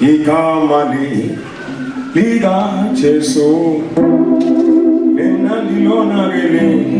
igama lika Jesu lena ndilona kele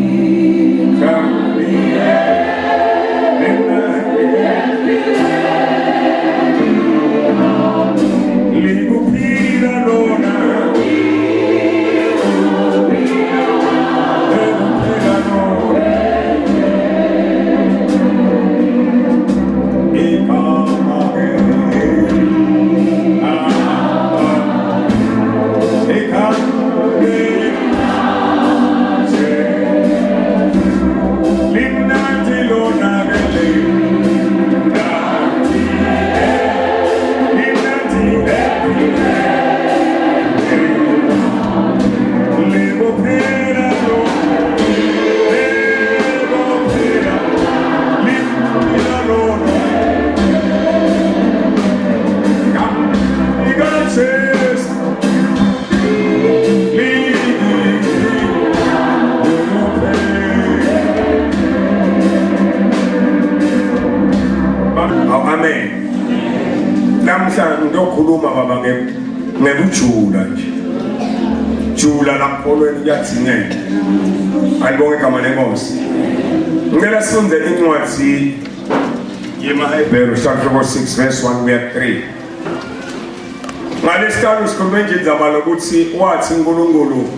ngekujula nje jula lapholweni kuyadingeka ayibonge igama lenkosi ngicela sifunde incwadi yemaHebheru chapter 6 verse 1 kuya 3 ngalesihlanu sikhulume nje indaba lokuthi wathi uNkulunkulu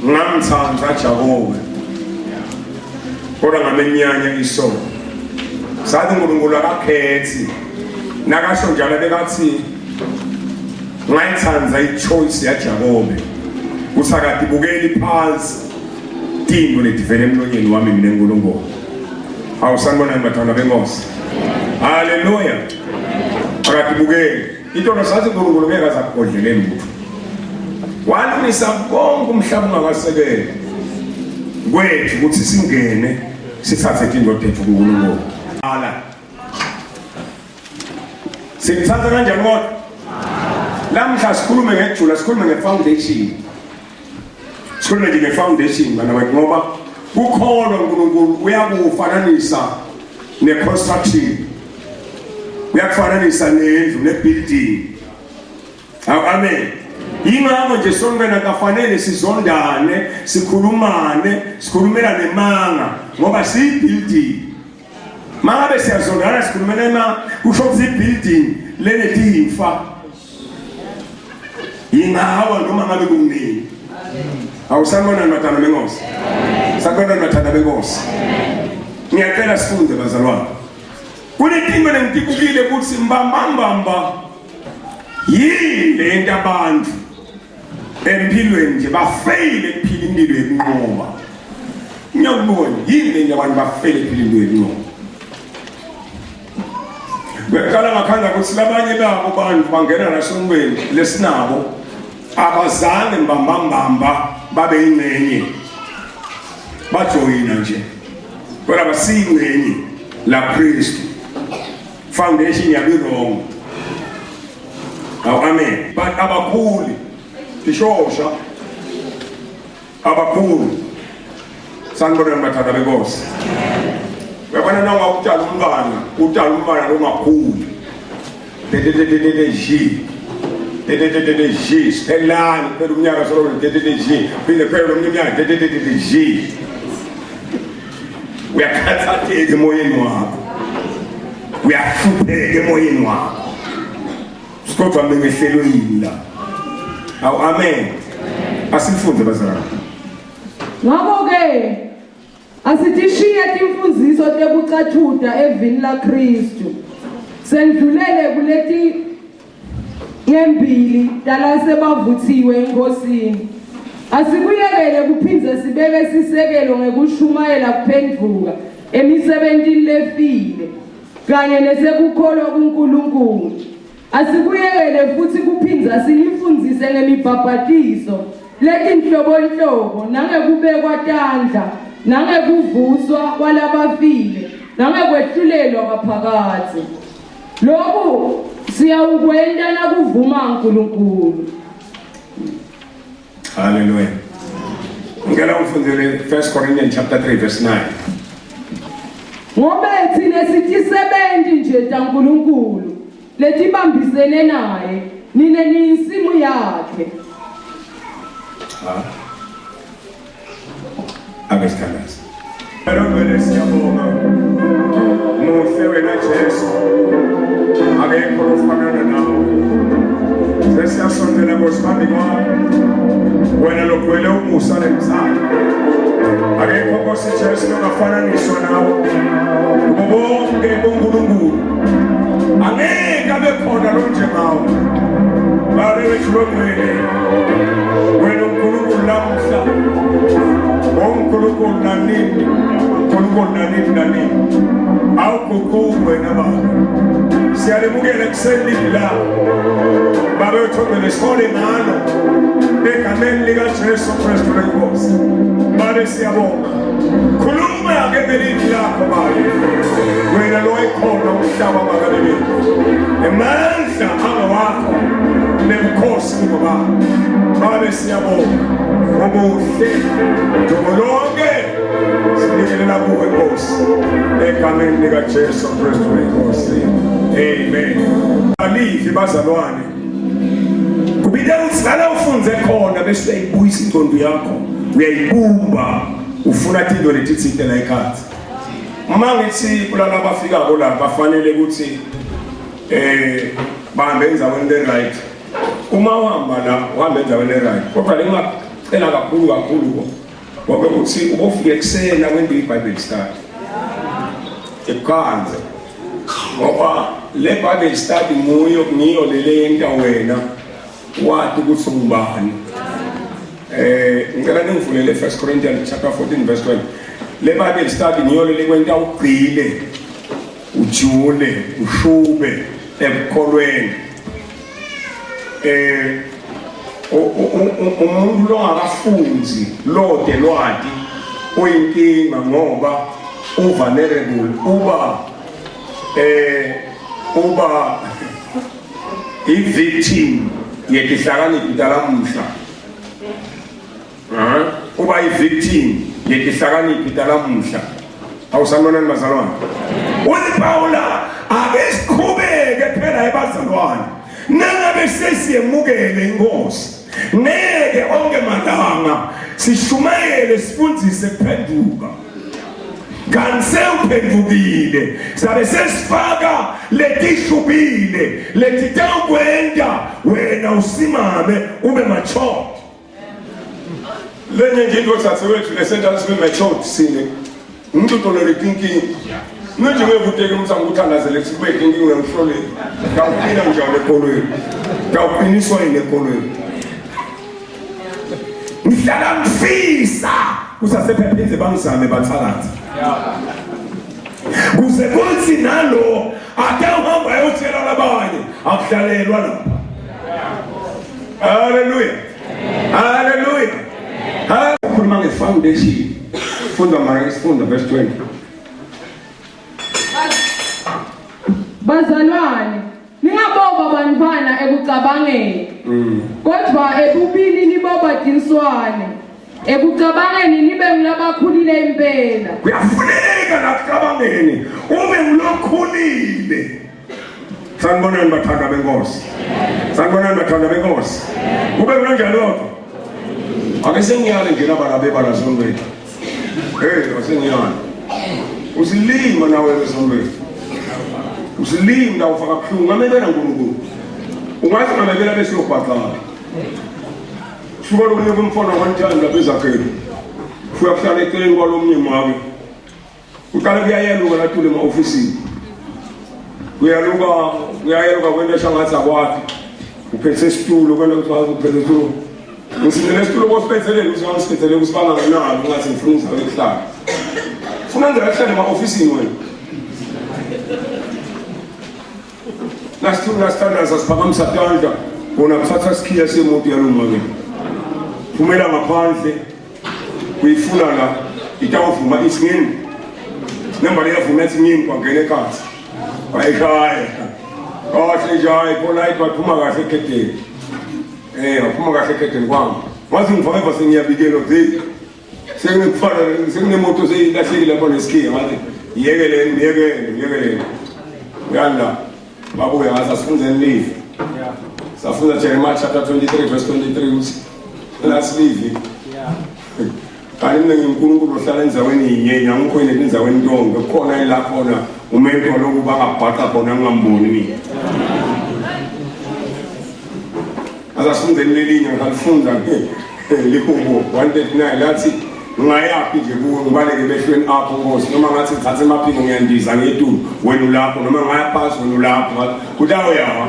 ngamthanda Jakobe kodwa ngamenyanya isono sathi uNkulunkulu akakhethi nakasho njalo bekathi ngayithanza ichoice yaJakobe usakade bukeli phansi tingo letivele emlonyeni wami mina uNkulunkulu awusanibona nibathanda benkosi haleluya akade bukeli into sathi uNkulunkulu ngeke azakugodlela lutho walungisa konke umhlaba ungakasekeli kwethu ukuthi singene sithathe tingo tethu kuNkulunkulu ala sithatha kanjani kodwa lamhla sikhulume ngejula sikhulume ngefoundation sikhulume nje ngefoundation bana wethu ngoba ukholwa uNkulunkulu uyakufananisa neconstruction uyakufananisa nendlu nebuilding amen yingakho nje sonke kafanele sizondane sikhulumane sikhulumelane nemanga ngoba siyibuilding mangabe siyazondana sikhulumela kusho ukuthi ibuilding lenetifa ingawa noma ngabe kunini awusanibona nibathanda benkosi sakubona nibathanda benkosi ngiyacela sifunde bazalwane kunetinto lengitibukile ukuthi mbambamba yile into abantu empilweni nje bafeyile ukuphila impilo yokunqoba ngiyakubona yile into abantu bafeyile ukuphila impilo yokunqoba bekala ngakhanda ukuthi labanye babo bantu bangena nasongweni lesinabo abazange mbambamba babe ingcenye bajoyina nje kodwa basingcenye la Kristu foundation yabe wrong amen but abakhulu dishosha abakhulu sanibona nibathanda benkosi yabona nanga ukuthala umntwana longakhulu ji siphelani phela umnyaka solo ji phile phela umnyaka ji uyakhathatheka emoyeni wakho uyahlupheka emoyeni wakho sikodwa mengehlelo yini la amen asifunde bazalwane ngakho ke asithishiye timfundiso tekucathuta evini la Kristu sendlulele kuleti ngembili talasebavuthiwe enkosini asikuyekele kuphindze sibeke sisekelo ngekushumayela kuphendvuka emisebentini lefile kanye nesekukholwa kuNkulunkulu asikuyekele futhi kuphindza silifundzise ngemibhabhatiso letinhlobonhlobo nangekubekwa tandla nangekuvuswa kwalabafile nangekwethlulelwa ngaphakathi lokhu siyawukwenta nakuvuma uNkulunkulu haleluya ngicela ufundele 1 Corinthians chapter 3 verse 9 ngoba thina sithi sebendi nje taNkulunkulu letibambisene naye nine niyinsimu yakhe. Ake sithandaze. Ngibonga siyabonga. Muhle wena Jesu. Akekho ofanana nawe. Sesiyasondela ngosibambi kwakho. Wena logcwele umusa nemizamo. Akekho Nkosi Jesu ongafananiswa nawe. Bonke boNkulunkulu. Angeke abe khona lo njengawe. Bale wethu lomwele. Wena uNkulunkulu lamuhla. uNkulunkulu nanini. uNkulunkulu nanini. Awuguquki wena Baba. Siyalemukela kuseni lakho. Baba uthobele sibone ngalo. Egameni lika Jesu Kristu lenkosi. Baba siyabonga. Khuluma ngebelini lakho Baba. Wena lo ekhona umhlaba makalele. Emandla angawakho nemkhosi kuba. Baba siyabonga. Obuhle Jolonke sinikelela kuwe Nkosi. Egameni lika Jesu Kristu lenkosi. Amen. Alifi bazalwane. Kubide utsala ufunze khona bese uyibuyisa ingqondo yakho. Uyayibumba ufuna into letitsite la ekhaya. Uma ngithi kulana abafika la bafanele ukuthi bahambe enzaweni le right. Uma uhamba la uhamba enzaweni le right. Kodwa lengacela kakhulu ngoba ukuthi ubofika eksena wende iBible study. Ekhanze. Ngoba le Bible study niyo lelenta wena wathi ukuthi ungubani. Ngicela ningivulele 1 Corinthians chapter 14 verse 12. Le Bible study niyo lekwenta ugcile, ujule, ushube ekholweni. Umuntu lo akafunzi lode lwadi oyinkinga ngoba vulnerable uba i-victim yetihlakaniphi talamuhla. Uba i-victim yetihlakaniphi talamuhla. Awusanibonani bazalwane? Uthi Pawula ake siqhubeke phela ebazalwane. Nangabe sesiyemukele inkosi. Ngeke onke malanga sishumayele sifundzise kuphenduka. Kanti sewuphendukile sabe sesifaka letishubile letitawukwenta wena usimame ube mature. Lenye nje into thathe wethu lesenta sibe mature sine. Umuntu tolere thinking. Nje ngevuteke umthango uthandazele kubeke inkinga ngomhlole. Kawuphina njalo ekolweni. Kawuphiniswa inekolweni. Ngihlala ngifisa usasephepheze bangizame bathakathi. Kuze kuthi nalo ake uhamba ayotshela labanye akuhlalelwa lapha. Hallelujah. Hallelujah. Khuluma ngefoundation. Funda verse 20. Bazalwane, ningaboba bantwana ekucabangeni. Kodwa ebubini niboba tinswane. Ekucabangeni nibe ngulabakhulile impela. Kuyafuneka nakucabangeni ube ngulokhulile. Sanibonani bathanda benkosi. Sanibonani bathanda benkosi. Ube kunjalo lokho. Ake sengiyale nje laba bebala sonke. Wasengiyale. Usilima nawe lesonke. Usilima ufaka kuhlungu ngamebela uNkulunkulu. Ungathi ngamebela bese uyobhaqala. Shuba lo kunika umfana kanjani lapha ezakheni. Ufika kuhlala eceleni kwalomnye mawe. Uqala kuyayeluka lathule ema-ofisini. Uyayeluka kwento eshangathi akwakhe. Uphethe isitulo kwento kuthiwa uphethe isitulo. Ngisinele isitulo kosiphethelele ukuthi ngangisiphethelele ukuthi bangangenalo ungathi ngifuna uzalo ekuhlala. Funa nje ahlale ema-ofisini wena. Nasithula sithandaza siphakamisa tandla bona kuthatha isikhiya semoto yalomake. Phumela ngaphandle uyifuna la itawuvuma isingeni. Nembali yavuma isingeni kwangena ekhaya. Bayishaya. Kahle nje polite baphuma kahle ekhetheni. Waphuma kahle ekhetheni kwami. Wathi ngivameva sengiyabikela ukuthi sengikunemoto seyilahlekile lapha nesikhiya ngathi yekeleni. Uyala. babuya ngathi asifunze live safunda Jeremiah chapter 23 verse 23 uthi let's live kanti mina nginkulunkulu ohlala enzaweni yinye ngikho enzaweni yonke kukhona la khona umuntu lokuba ngabhaqa khona ngingamboni mina azafunde lelinye ngalifunda likhumbo 139 lathi ngayaphi nje kuwe ngibaleke behlweni apho Nkosi noma ngathi ngithathe emaphingo ngiyandiza ngetulu wena ulapho noma ngaya phansi wena ulapho kulawo yawa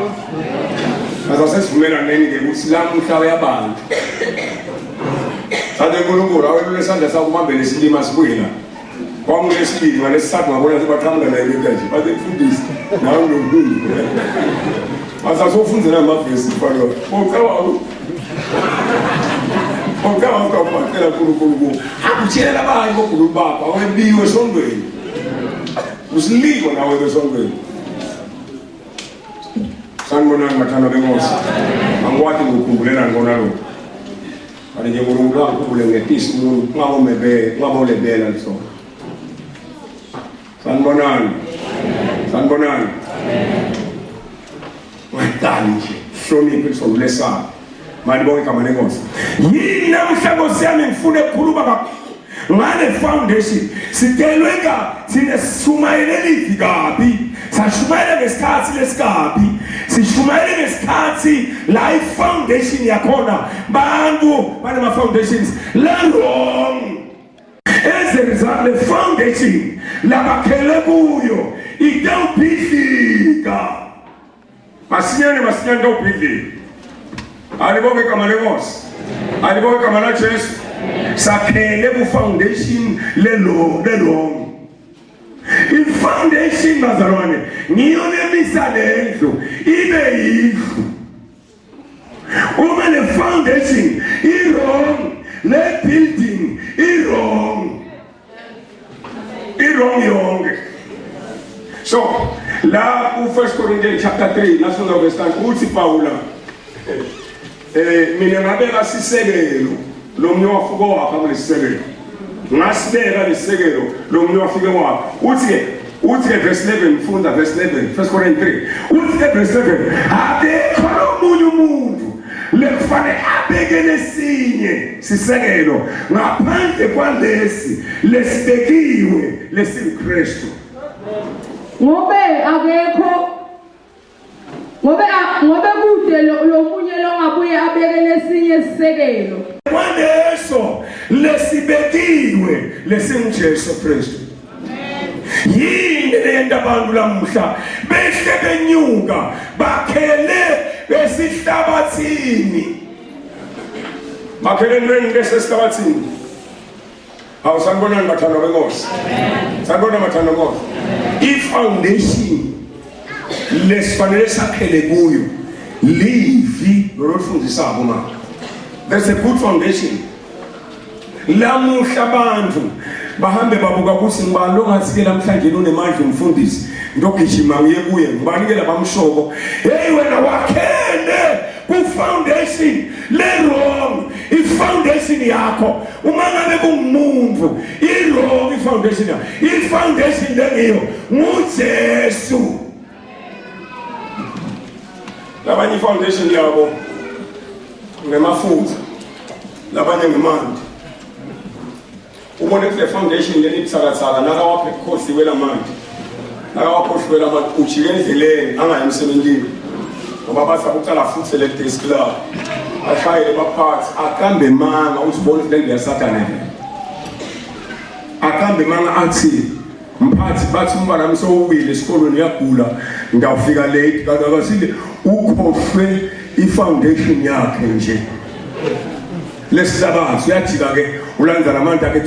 asasesivumela neni ke ukuthi la umhlaba yabantu Sade uNkulunkulu awelule isandla sakho ubambele isilima sibuyela kwamulesibili ngalesithathu ngabona sebaqhamuka naye into nje bathi mfundisi nawe nomuntu asasofunze namavesi mfana Ongaba ukaphathela uNkulunkulu akutshela abanye boGulu baba webiwe esongweni usilikwa nawe esongweni sanibona ngathana bengosi angikwathi ngikukhumbulena ngona lo Kali nje uNkulunkulu akukhumbule ngetisi umuntu ngabolebela lisona sanibonani Waqala nje hloniphe isolulesana manje bonke igama lenkosi yini namhla Nkosi yami ngifuna ukukhuluma ngale foundation sidelwe sine shumayele lithi kabi sashumayela ngesikhathi lesikabi sishumayele ngesikhathi la foundation yakhona bantu banama foundations la wrong as a result the foundation labakhele kuyo idawubhidlika masinyane ndawubhidlika alibonke igama lenkosi alibonke igama la Jesu sakhele ku foundation lelo i-foundation bazalwane ngiyo lemisa lendlu ibe yindlu uma le foundation i-wrong le building i-wrong yonke so la u-1 Corinthians chapter 3 nasona verse 9 uthi Paula mina ngabeka sisekelo lo munye wafuko wakhe kulesisekelo ngasibeka lesekelo lo munye wafike wakhe uthi ke verse 11 mfunda verse 11 1 Corinthians 3 uthi ke verse 11 akekho nomunye umuntu lekufanele abeke lesinye sisekelo ngaphandle kwalesi lesibekiwe lesiKristu ngobe kude lo munye lo ngabuye abeke lesinye isisekelo kwaneso lesibekiwe lesinjesu Kristu yini lenda abantu lamuhla behle benyuka bakhele besihlabathini bakhele nweni lesesihlabathini awusanibonani bathandwa benkosi sanibona bathandwa benkosi i-foundation lesifanele sakhele kuyo livi lolufundisako mama there's a good foundation lamuhla abantu bahambe babuka ukuthi ngibani longathike namhlanje nonemandla umfundisi ngiyogijima ngiye kuye ngibanike labamshoko hey wena wakhele ku foundation le wrong i-foundation yakho uma ngabe kungumuntu i-wrong i-foundation yakho i-foundation lengiyo nguJesu labanye foundation yabo ngemafutha labanye ngemandi ubone kule foundation leni itsakatsaka nakawaphe ikhosi welamandi nakawaphoshwe lamandi ujike endleleni angayi emsebenzini ngoba bathi akuqala futhi le desk club ashayele baphathi akambe manga usibona ukuthi le yasathana akambe manga athi mphathi bathi umbana wami sowubile esikolweni yagula ngawufika late kanti akasile ukhohlwe i-foundation yakhe nje lesisabazi uyajika ke ulandza lamandla ke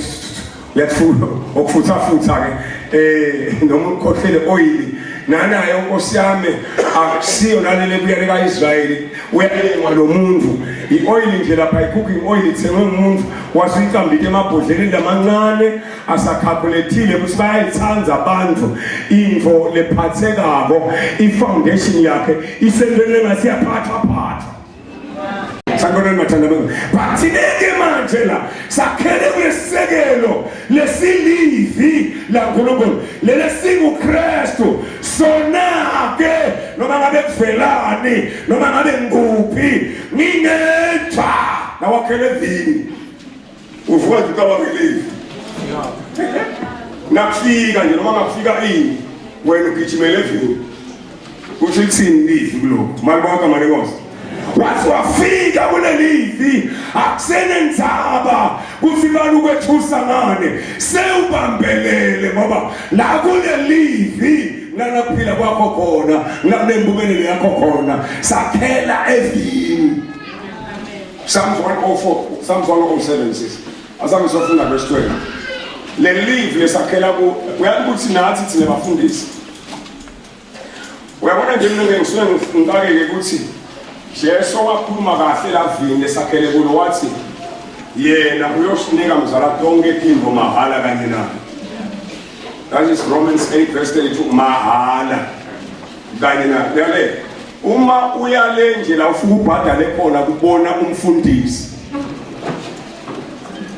uyatfula okufutha ke noma ukhohlele oil nanayo Nkosi yami akusiyo nalele kuyele kaIsrayeli uyalengwa lo muntu i-oil nje lapha i-cooking oil ithengwe umuntu wasuyicambile emabhodleleni lamancane asakhalkulethile ukuthi bayayithanza abantu info lephathekako i-foundation yakhe isendele ngasiyaphatha Sanibona nimathanda bami. Bathineke manje la sakhele kulesekelo lesilivi la nkulunkulu lelesingu Kristu sona ke noma ngabe kuvelani noma ngabe nguphi nginetha nawakhele vini uvuka nje kawakelivi nakufika nje noma ngafika ini wena ugijimele vini uthi lithini livi kulokho malibonke malenkosi wathi wafika kulelivi akusenenzaba kusibani ukwethusa ngane sewubambelele ngoba la kulelivi nanakuphila kwakho khona nakunembumelelo yakho khona sakhela evini. Psalms 104 Psalms 107 says asami sofuna verse 12 lelivi lesakhela ku uyakuthi nathi thina bafundisi uyabona nje mina ngisuke ngikake ukuthi Jesu wakhuluma kahle la vini lesakhele kulo wathi yena uyosinika mzala konke imbo mahala kanye nayo. That is Romans 8 verse 32 mahala kanye nayo. Yale uma uyale nje la ufuna ubhadale khona kubona umfundisi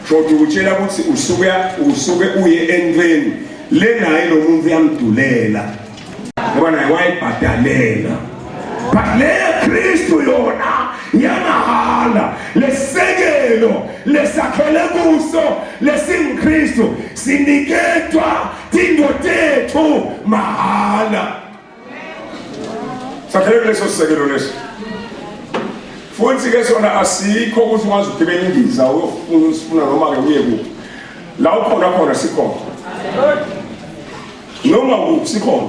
shothi utshela ukuthi usuke uye endleni le naye lo muntu uyamdulela ngoba naye wayibhadalela. But le Kristu yona yamahala lesekelo lesakhele kuso lesingKristu siniketwa tindotethu mahala. Sakhele leso sekelo leso futhi ke sona asikho ukuthi ungaze ugibele indiza uyofuna noma ke uye kuphi la ukhona sikhona noma kuphi sikhona.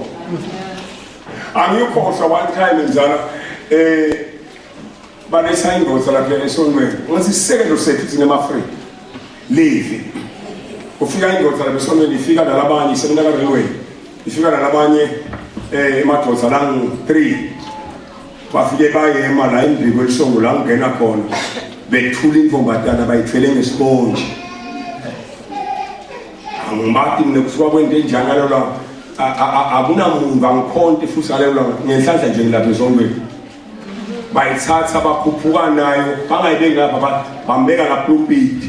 Angiyukhohlwa one time njalo banesayingoza lapha esonweni ngathi isekelo sethu thina ema-free livi ufika ingoza lapha esonweni ifika nalabanye isemina ka-railway ifika nalabanye emadoza langu-3 bafike bayema la endlini kwelisongo la ngena khona bethula imvombatana bayithwele ngesponji angibathi mina kusuka kwento enjani ngalola akunamuntu angikhonti futhi ngaleyo ngenhlanhla nje ngilapha esongweni bayithatha bakhuphuka nayo bangayibeki lapha bambeka la pulpit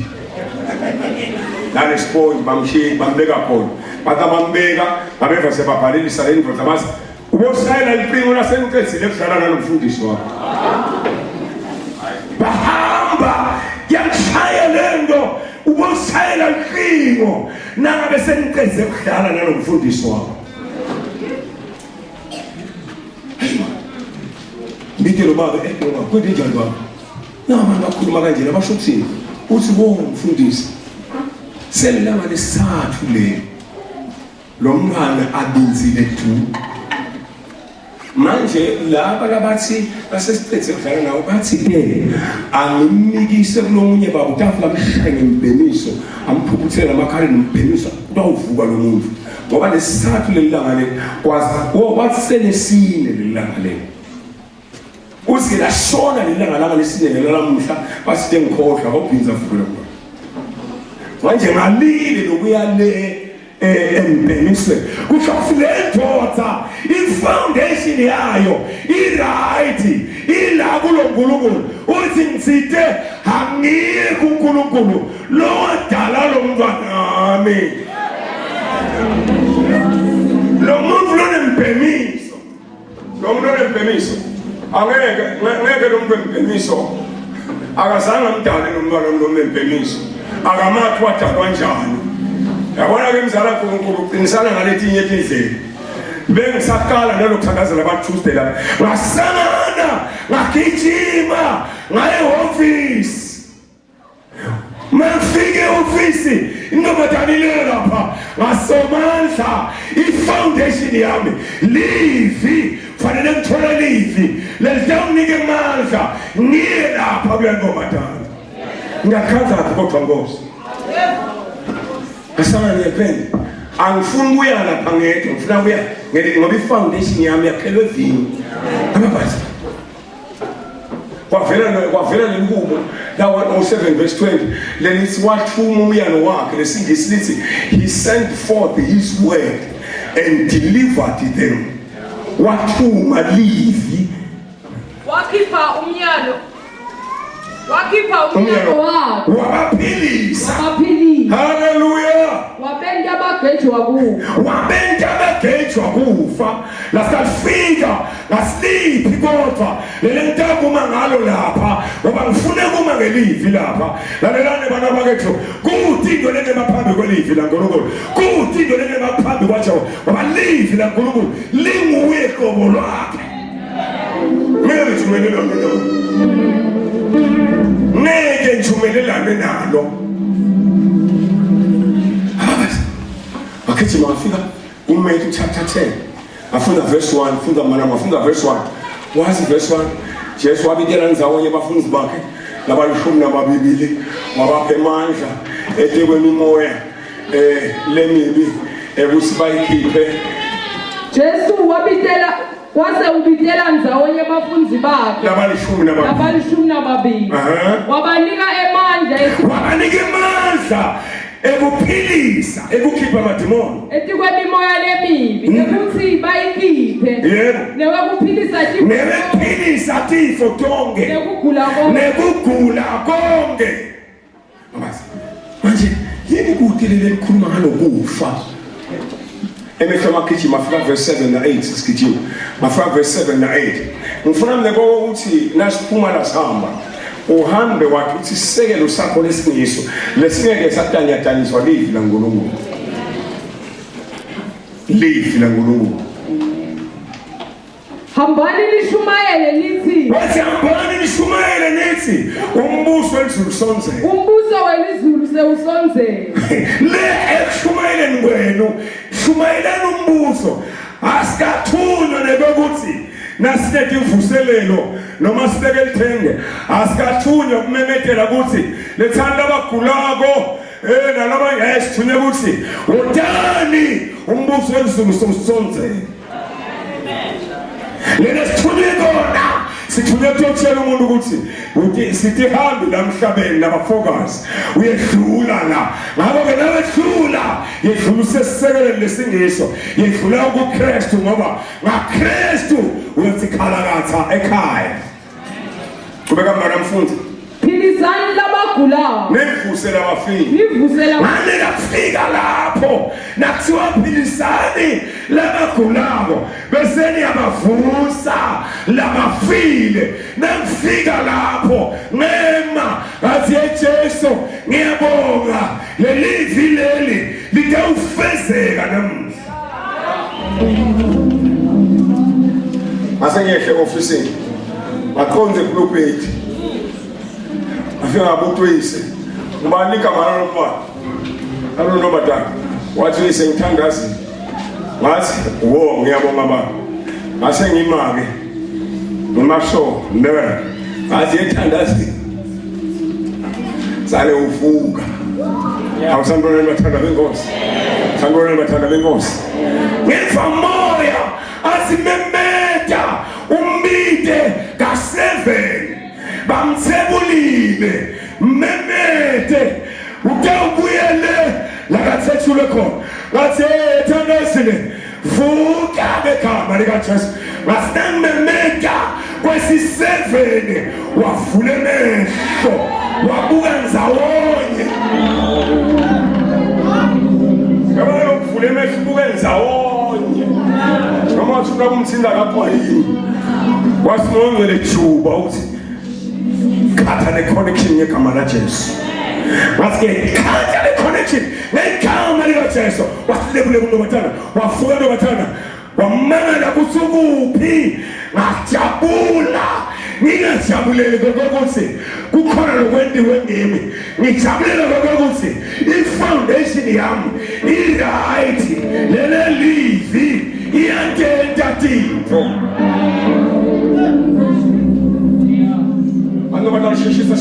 la sponge bambeka khona bathi bambeka babeva sebabhalelisa le ndvodza bathi ubosayela iqingo lasenqedzile kudlala nanomfundisi wakho bahamba yakushaya lento ubosayela iqingo nangabe seniqedze kudlala nanomfundisi wakho. Ngithi lo baba kwenti njani baba nama ngakhuluma kanje labasho ukuthini uthi umfundisi selilanga lesithathu le lo mntwana abinzile du manje laba labathi basesiqedze kudlala nawo bathi angimnikise kulomunye baba utafula mshaye ngembheniso amphuphuthela amakhala ngembheniso utawuvuka lo muntu ngoba lesithathu lelilanga le kwathi selesine lelilanga le uthi la shona lelanga lesine nelamuhla basite ngikhohlwa ngobhinza vukela manje ngalile lokuya le embheniswe kusho le ndodza i-foundation yayo i-right ila kulonkulunkulu uthi ngitsite hangiye kunkulunkulu lo wadala lo mntwanami lo muntu lonembheniso angeke lo muntu embheniso akazange amdale nomntwana nomembheniso akamathi wadalwa njani. Yabona ke mzala nkulunkulu uqinisana ngaletinye indlela bengisaqala nalokuthakazela ba-Tuesday la ngasangana ngagijima ngaye office mangifike office intombazane ile lapha ngasomandla i-foundation yami livi fanele ngithole livi lelizawunike amandla ngiye lapha kuya ntombazane ngiyakhanzaphi kodwa Nkosi asana ngiyependa angifuni ukuya lapha ngedwa ngifuna ukuya ngoba i-foundation yami yakhelwe vini ababazi kwavela lenkubo la 107 verse 20 lelithi wathuma umyalo wakhe lesingisi lithi he sent forth his word and delivered them. Wathuma livi wakhipha umyalo wakhipha umyalo wakhe wabaphilisa. wabaphilisa Hallelujah. wabenta abagejwa kufa Wabenta abagejwa kufa lasafika ngasiliphi kodwa lele ntakuma ngalo lapha ngoba ngifune kuma ngelivi lapha lalelane bana bakethu kuthi into lenge baphambi kwelivi laNkulunkulu kuthi into lenge baphambi kwaJehova ngoba livi laNkulunkulu linguye qobo lwakhe. Ngeke simelelane nalo, ngeke njumelelane nalo. Akithi mafika uMatthew chapter 10 afunda verse 1 funda mana afunda verse 1 wazi verse 1 Jesu wabidela ndzawonye abafundi bakhe labalishumi nababili wabapha amandla etekwemimoya lemibi ukuthi bayikhiphe. Jesu wabidela wase ubidela ndzawonye abafundi bakhe labalishumi nababili wabanika amandla ekuphilisa ekukhipha amadimoni etikwemimoya lemibi ekuthi bayikhiphe nekuphilisa tifo tonke nekugula konke. Manje yini kuthi leli likhuluma ngalokufa? Emehlo makhithi mafika verse 7 na 8 sikhithiwe mafika verse 7 na 8 ngifuna mneko ukuthi nasiphuma la sihamba uhambe wathi uthi sisekelo sakho lesingiso lesingeke satanyaniswa livi laNkulunkulu, livi laNkulunkulu. Hambani lishumayele lithi wathi hambani lishumayele nithi umbuso welizulu sonzele, umbuso welizulu sewusonzele. Le ekushumayeleni kwenu shumayelani umbuso asikathunywa nebokuthi nasilethe ivuselelo noma sibeke lithenge asikathunywa kumemethela ukuthi lethanda abagulako nalaba yesithunywe ukuthi udani umbuso welizulu somsonzele. Lena sithunywe kona sithunywe ukutshela umuntu ukuthi sithi hambi la emhlabeni nabafocus uyedlula la ngabo ke nawedlula yedlula usesisekelo lesingiso yedlula kuKristu ngoba ngaKristu uyotsikhalakatha ekhaya. Kubeka mara mfundi philisani labagulayo nivusela abafile nivusela manje kufika lapho nakuthiwa philisani labagulayo bese niyabavusa labafile. Nakufika lapho ngema athi Jesu ngiyabonga lelivi leli litawufezeka namuhla. Asengehle ofisini aqonze pulpit afika ngabutwise ubanika malalo mfana alona badala wathi uyise ngithandazi ngathi wo ngiyabonga baba ngase ngimake ngimasho ndela ngathi ethandazi sale uvuka awusambona bathanda benkosi sambona bathanda benkosi ngefa moya asimemeta umbide ka7 bamthebulile memete utawubuyele lakathethule khona ngathi ethandazile vuka ngegama likaJesu ngasememeta kwesi7 wavule amehlo wabuka ndzawonye ngaba ukuvula amehlo ubuke ndzawonye noma ufuna kumthinda kapho yini wasimongele juba uthi khatha le connection ngegama laJesu wasike khatha le connection ngegama likaJesu wasilebule kunobathana wafuka nobathana wamangala kusukuphi ngajabula ngingajabuleli kokuthi kukhona lokwendiwe ngimi ngijabulela kokuthi ifoundation yami iright lele livi iyantenta tipho. Angoba sheshisa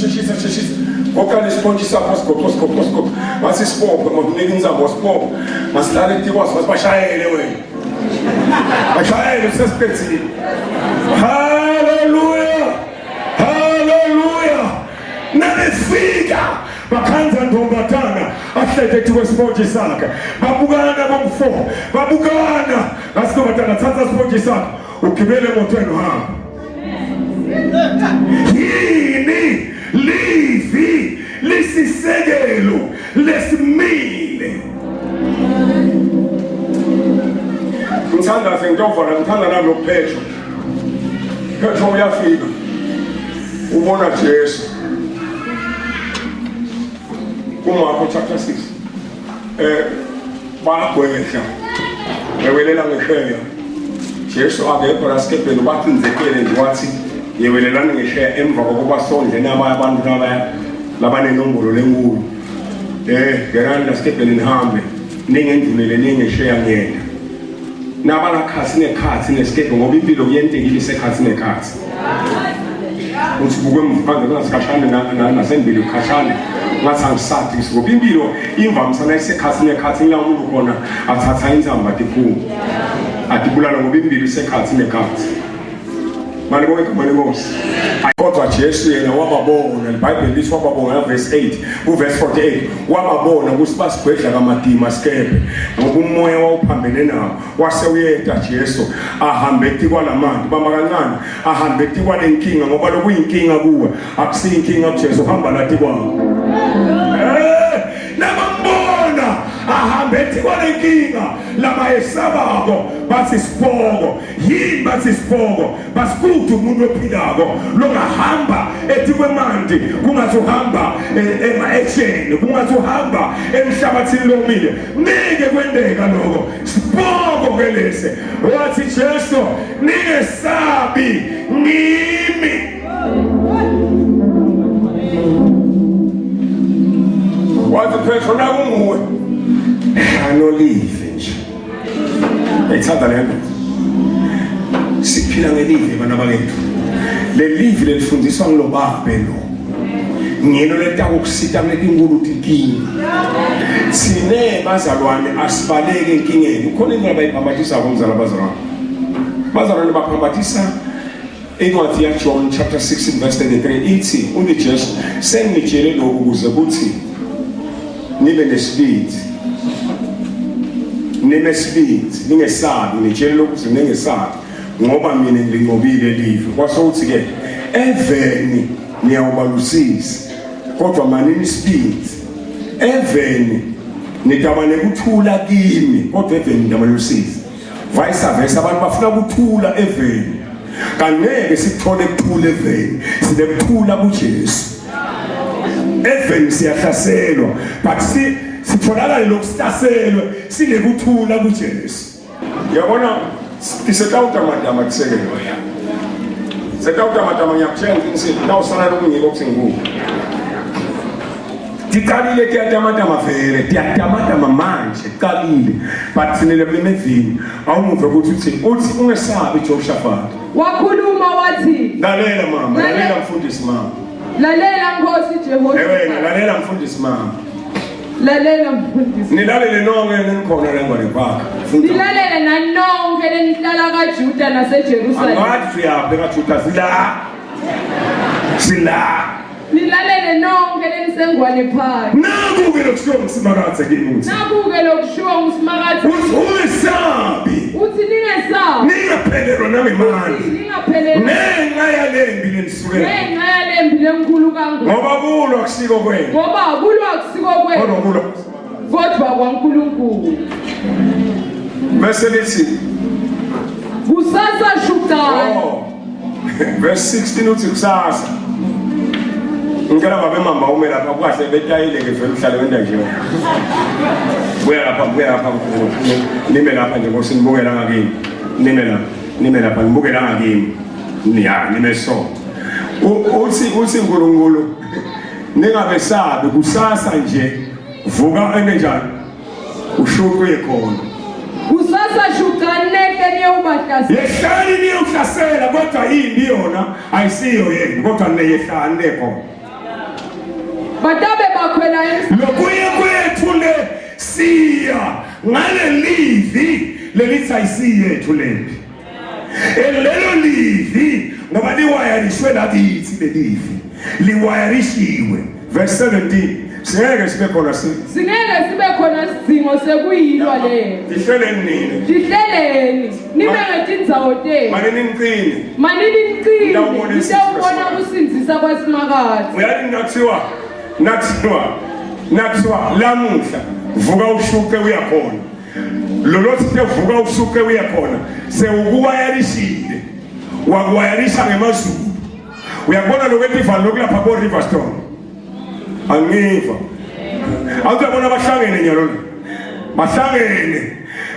okale sponge sapho skop masi spop ngokunika inzamo spop masilale tikwazi masibashayele wena bashayele usespectile. Hallelujah, hallelujah. Nabefika bakhanza ndombatana ahlethe kwesponge sakhe babukana bomfo babukana ngasindombatana thatha sponge sakhe ugibele emotweni hamba yini lesimile. Ngithanda ngitofana ngithanda nalo Petro. Petro uyafika. Ubona Jesu. Kumarko chapter 6. Bayagwehla. Bewelela ngesheya. Jesu akekho la sikepeni bathi nzekele nje wathi yewelelana ngesheya emva kokuba sondle nabaya abantu labanenombolo lenkulu. Gerani la sikepeni nihambe ningendlulele ningesheya ngiyena. Nabala khasi nekhathi nesikepe ngoba impilo kuyentekile isekhathi nekhathi. Uthi buke mfana ngasikashane nasembili ukhashane ngathi angisathi ngoba impilo imvamisana isekhathi nekhathi la umuntu khona athatha inzamba tiphuma. Atibulala ngoba impilo isekhathi nekhathi. Mali bonke kodwa Jesu yena wababona iBhayibheli lithi wababona verse 8 ku verse 48 wababona ukuthi basigwedla kamadima sikepe ngoba umoya wawuphambene nawo wase uyeda Jesu ahambe ethi kwalamanti bamba kancane ahambe ethi kwalenkinga ngoba lokuyinkinga kuwe akusiyinkinga kuJesu hamba lathi kwawo nabambona ahambe ethi kwalenkinga lama esabako bathi sipoko yini bathi sipoko basikude umuntu ophilako lokahamba ethi kwemanti kungathi uhamba ema-action kungathi uhamba emhlabathini lomile nike kwendeka lokho sipoko ke lese wathi Jesu ningesabi ngimi wathi Petro nakunguwe anolive nje ethanda lento siphila ngelive bana bakethu lelive lelifundiswa ngilobabe lo ngiyelo letaka ukusita kulenkulu uTikini sine bazalwane asibaleke inkingeni ukhona into abayiphambathisa komzala bazalwane baphambathisa incwadi ya John chapter 16 verse 33 ithi uJesu sengitshele lokhu ukuze kuthi nibe nesibindi ningesabi ngitshela ukuthi ningesabi ngoba mina ngilinqobile live kwasokuthi ke eveni niyawubalusisa kodwa manini isibindi eveni nitabane kuthula kimi kodwa eveni niyabalusisa vice versa abantu bafuna ukuthula eveni kaneke sithole ukuthula eveni sinekuthula kuJesu eveni siyahlaselwa but sitholakala lokuhlaselwe sinekuthula kuJesu yabona isetawuta madama kusekelo setawuta madama ngiyakutshela ukuthi nawusala lokungiko kusingubo tiqalile tiyatamata vele tiyatamata manje qalile but sinele emevini awumuve ukuthi ungesabi Jehoshaphat wakhuluma wathi lalela mama lalela mfundisi mama lalela Nkosi Jehoshaphat lalela mfundisi mama lalela mfundisi nilalele nonke nenikhona la ngwane phaka nilalele nanonke lenihlala kaJuda naseJerusalem ngathi siyaphe kaJuda sila nilalele nonke lenisengwane phaka nakuke lokushiwo ngusimakazi kimi uthi nakuke lokushiwo ngusimakazi ungesabi uthi ningesabi ningaphelelwa nangemali ningaphelelwa ngenxa yalembi lenisukela ngenxa yalembi lenkulu kangaka ngoba kulo akusiko kwenu ngoba kulo akusiko kwenu kodwa kwaNkulunkulu bese lithi kusasa shukani verse 16 uthi kusasa ngicela babe mama ume lapha kwahle betayile ke vele uhlale wenda nje buya lapha nime lapha nje ngosi nibukela ngakini nime lapha nibukela ngakini nime so uthi uNkulunkulu ningabesabi kusasa nje vuka enenjani ushuqwe khona kusasa shukani neke niyobahlasela yehlani niyuhlasela kodwa yini yona ayisiyo yena kodwa neyehlani lekhona batabe bakhwela lokuye kwethu le siya ngale livi lelithi ayisiyethu lempi lelo livi ngoba liwayarishwe lakithi lelivi liwayarishiwe verse 17 singeke sibe khona sidingo sekuyilwa leyo dihleleni nibe ngetindzawo tenu manini niqine nitawubona kusinzisa kwasimakazi uyathi nathiwa nakuthiwa lamuhla vuka ushuke uyakhona lolo sithe vuka ushuke uyakhona sewukuwayarishile wakuwayarisha ngemazulu uyabona lokwethivalo lokulapha ko Riverstone angiva awuyabona abahlangene nyalo bahlangene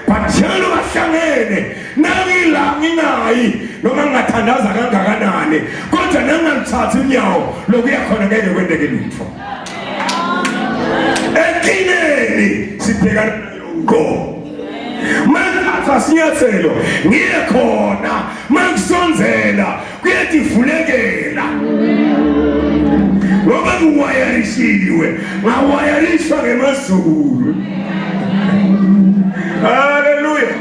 bathelo bahlangene nangila nginayi noma ngathandaza kangakanani kodwa nangalithatha inyawo lokuyakhona ngeke kwendeke lutho ekineni sibhekana nayo ngo manje sinyathelo ngiye khona mangisonzela kuyetivulekela ngoba ngiwayarishiwe ngawayarishwa ngemazulu haleluya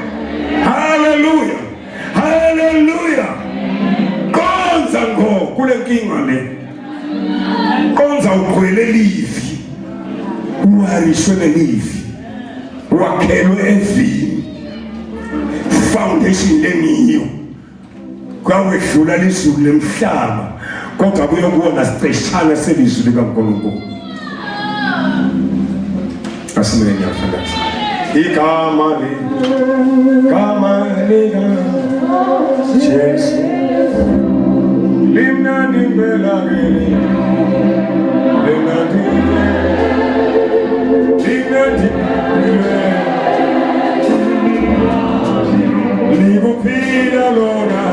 haleluya haleluya konza ngo kule nkinga le konza ugcwele livi uwarishwe nelivi wakhelwe evini foundation leniyo kwawedlula lizulu lemhlaba kodwa kuyokubona siceshana selizulu likaNkulunkulu asimele nyafandaza igama lika Jesu limnandi mbelakeli limnandi Ligo pida lora